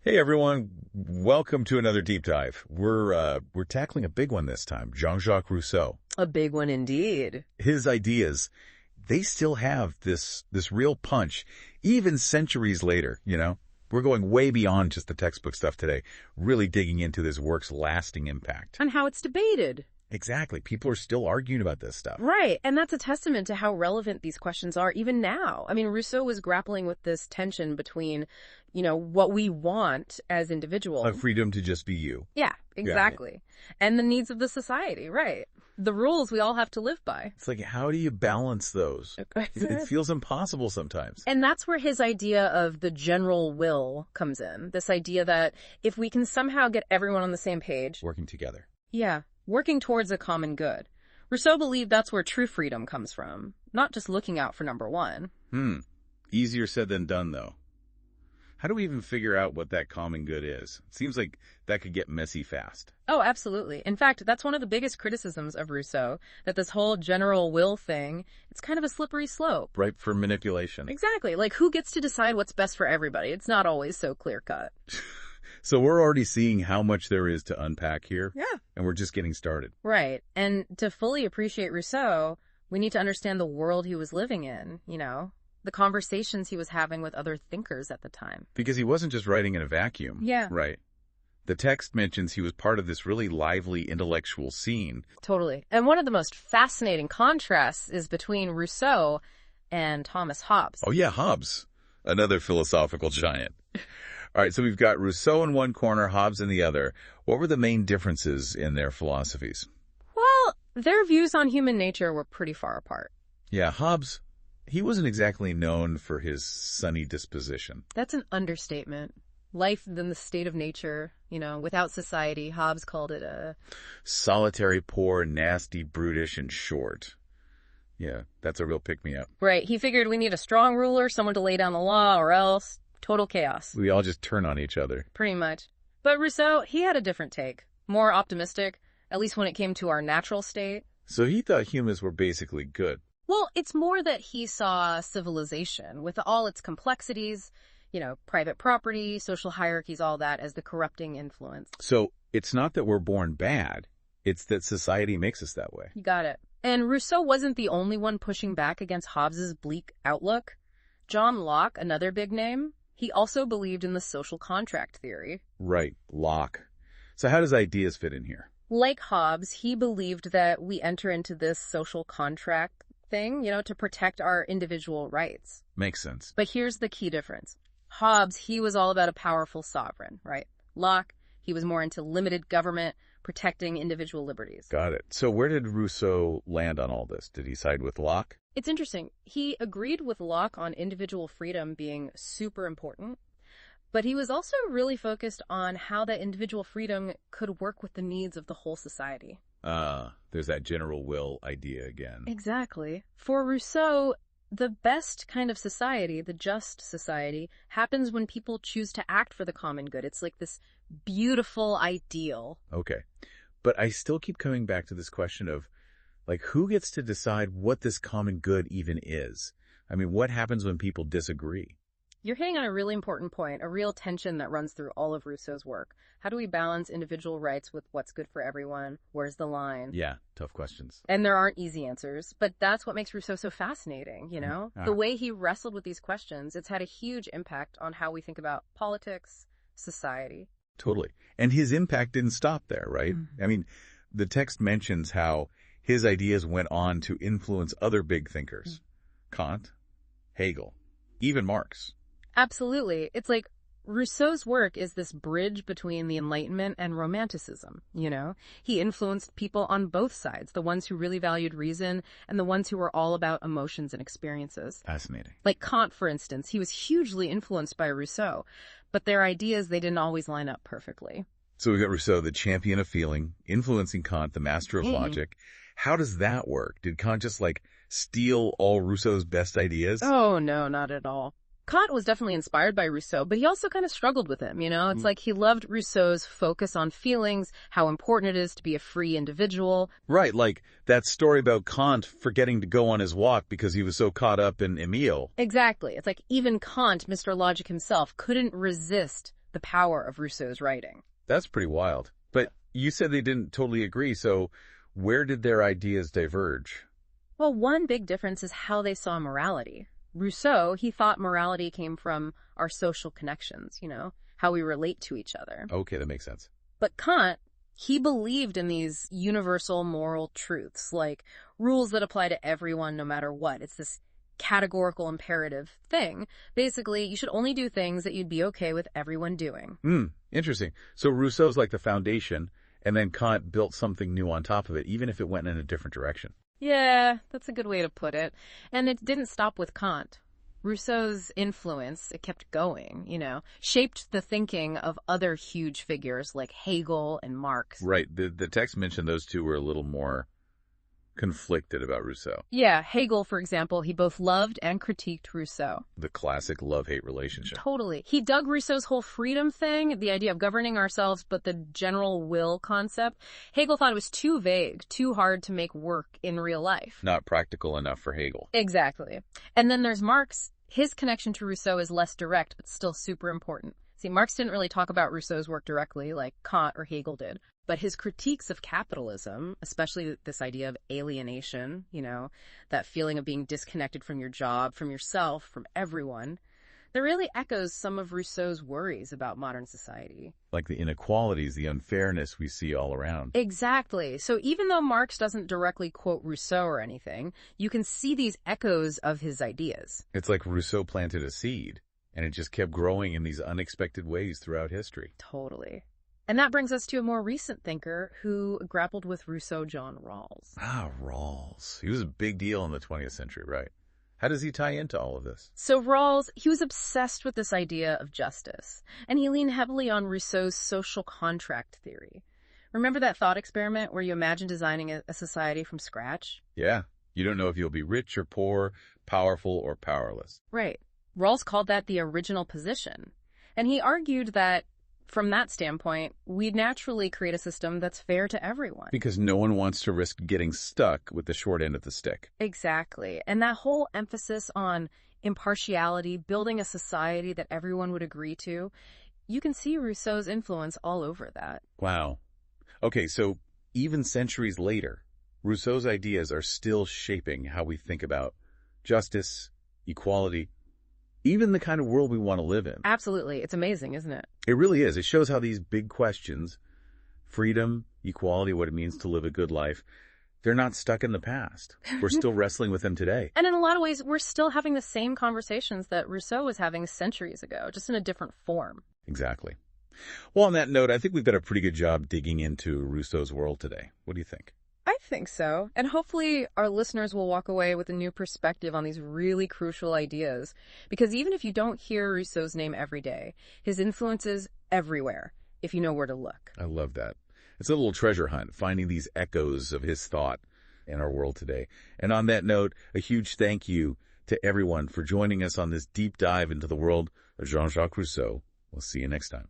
Hey everyone, welcome to another deep dive. We're tackling a big one this time, Jean-Jacques Rousseau. A big one indeed. His ideas, they still have this real punch, even centuries later, you know? We're going way beyond just the textbook stuff today, really digging into this work's lasting impact. And how it's debated. Exactly. People are still arguing about this stuff. Right. And that's a testament to how relevant these questions are even now. I mean, Rousseau was grappling with this tension between, what we want as individuals. A freedom to just be you. Yeah, exactly. Yeah. And the needs of the society, right. The rules we all have to live by. It's like, how do you balance those? It feels impossible sometimes. And that's where his idea of the general will comes in. This idea that if we can somehow get everyone on the same page. Working together. Yeah. Working towards a common good. Rousseau believed that's where true freedom comes from, not just looking out for number one. Easier said than done, though. How do we even figure out what that common good is? It seems like that could get messy fast. Oh, absolutely. In fact, that's one of the biggest criticisms of Rousseau, that this whole general will thing, it's kind of a slippery slope. Ripe for manipulation. Exactly. Like, who gets to decide what's best for everybody? It's not always so clear-cut. So we're already seeing how much there is to unpack here. Yeah. And we're just getting started. Right. And to fully appreciate Rousseau, we need to understand the world he was living in, the conversations he was having with other thinkers at the time. Because he wasn't just writing in a vacuum. Yeah. Right. The text mentions he was part of this really lively intellectual scene. Totally. And one of the most fascinating contrasts is between Rousseau and Thomas Hobbes. Oh, yeah, Hobbes. Another philosophical giant. All right, so we've got Rousseau in one corner, Hobbes in the other. What were the main differences in their philosophies? Well, their views on human nature were pretty far apart. Yeah, Hobbes, he wasn't exactly known for his sunny disposition. That's an understatement. Life in the state of nature, without society, Hobbes called it a... solitary, poor, nasty, brutish, and short. Yeah, that's a real pick-me-up. Right, he figured we need a strong ruler, someone to lay down the law, or else total chaos. We all just turn on each other. Pretty much. But Rousseau, he had a different take. More optimistic, at least when it came to our natural state. So he thought humans were basically good. Well, it's more that he saw civilization, with all its complexities, private property, social hierarchies, all that, as the corrupting influence. So it's not that we're born bad, it's that society makes us that way. You got it. And Rousseau wasn't the only one pushing back against Hobbes's bleak outlook. John Locke, another big name, he also believed in the social contract theory. Right, Locke. So how does ideas fit in here? Like Hobbes, he believed that we enter into this social contract thing, to protect our individual rights. Makes sense. But here's the key difference. Hobbes, he was all about a powerful sovereign, right? Locke, he was more into limited government, protecting individual liberties. Got it. So where did Rousseau land on all this? Did he side with Locke? It's interesting. He agreed with Locke on individual freedom being super important, but he was also really focused on how that individual freedom could work with the needs of the whole society. There's that general will idea again. Exactly. For Rousseau, the best kind of society, the just society, happens when people choose to act for the common good. It's like this beautiful ideal. Okay. But I still keep coming back to this question of, who gets to decide what this common good even is? I mean, what happens when people disagree? You're hitting on a really important point, a real tension that runs through all of Rousseau's work. How do we balance individual rights with what's good for everyone? Where's the line? Yeah, tough questions. And there aren't easy answers, but that's what makes Rousseau so fascinating, The way he wrestled with these questions, it's had a huge impact on how we think about politics, society. Totally. And his impact didn't stop there, right? I mean, the text mentions how his ideas went on to influence other big thinkers. Kant, Hegel, even Marx. Absolutely. It's like Rousseau's work is this bridge between the Enlightenment and Romanticism, He influenced people on both sides, the ones who really valued reason and the ones who were all about emotions and experiences. Fascinating. Like Kant, for instance, he was hugely influenced by Rousseau, but their ideas, they didn't always line up perfectly. So we've got Rousseau, the champion of feeling, influencing Kant, the master of logic. How does that work? Did Kant just, steal all Rousseau's best ideas? Oh, no, not at all. Kant was definitely inspired by Rousseau, but he also kind of struggled with him, It's like he loved Rousseau's focus on feelings, how important it is to be a free individual. Right, like that story about Kant forgetting to go on his walk because he was so caught up in Emile. Exactly. It's like even Kant, Mr. Logic himself, couldn't resist the power of Rousseau's writing. That's pretty wild. But you said they didn't totally agree, so where did their ideas diverge? Well, one big difference is how they saw morality. Rousseau, he thought morality came from our social connections, how we relate to each other. Okay, that makes sense. But Kant, he believed in these universal moral truths, like rules that apply to everyone no matter what. It's this categorical imperative thing. Basically, you should only do things that you'd be okay with everyone doing. Interesting. So Rousseau's like the foundation, and then Kant built something new on top of it, even if it went in a different direction. Yeah, that's a good way to put it. And it didn't stop with Kant. Rousseau's influence, it kept going, shaped the thinking of other huge figures like Hegel and Marx. Right. The text mentioned those two were a little more conflicted about Rousseau. Yeah, Hegel, for example, he both loved and critiqued Rousseau. The classic love-hate relationship. Totally. He dug Rousseau's whole freedom thing, the idea of governing ourselves, but the general will concept. Hegel thought it was too vague, too hard to make work in real life. Not practical enough for Hegel. Exactly. And then there's Marx. His connection to Rousseau is less direct, but still super important. See, Marx didn't really talk about Rousseau's work directly like Kant or Hegel did, but his critiques of capitalism, especially this idea of alienation, that feeling of being disconnected from your job, from yourself, from everyone, that really echoes some of Rousseau's worries about modern society. Like the inequalities, the unfairness we see all around. Exactly. So even though Marx doesn't directly quote Rousseau or anything, you can see these echoes of his ideas. It's like Rousseau planted a seed, and it just kept growing in these unexpected ways throughout history. Totally. And that brings us to a more recent thinker who grappled with Rousseau, John Rawls. Rawls. He was a big deal in the 20th century, right? How does he tie into all of this? So Rawls, he was obsessed with this idea of justice, and he leaned heavily on Rousseau's social contract theory. Remember that thought experiment where you imagine designing a society from scratch? Yeah. You don't know if you'll be rich or poor, powerful or powerless. Right. Rawls called that the original position. And he argued that, from that standpoint, we'd naturally create a system that's fair to everyone. Because no one wants to risk getting stuck with the short end of the stick. Exactly. And that whole emphasis on impartiality, building a society that everyone would agree to, you can see Rousseau's influence all over that. Wow. Okay, so even centuries later, Rousseau's ideas are still shaping how we think about justice, equality, even the kind of world we want to live in. Absolutely. It's amazing, isn't it? It really is. It shows how these big questions, freedom, equality, what it means to live a good life, they're not stuck in the past. We're still wrestling with them today. And in a lot of ways, we're still having the same conversations that Rousseau was having centuries ago, just in a different form. Exactly. Well, on that note, I think we've got a pretty good job digging into Rousseau's world today. What do you think? I think so. And hopefully our listeners will walk away with a new perspective on these really crucial ideas. Because even if you don't hear Rousseau's name every day, his influence is everywhere, if you know where to look. I love that. It's a little treasure hunt, finding these echoes of his thought in our world today. And on that note, a huge thank you to everyone for joining us on this deep dive into the world of Jean-Jacques Rousseau. We'll see you next time.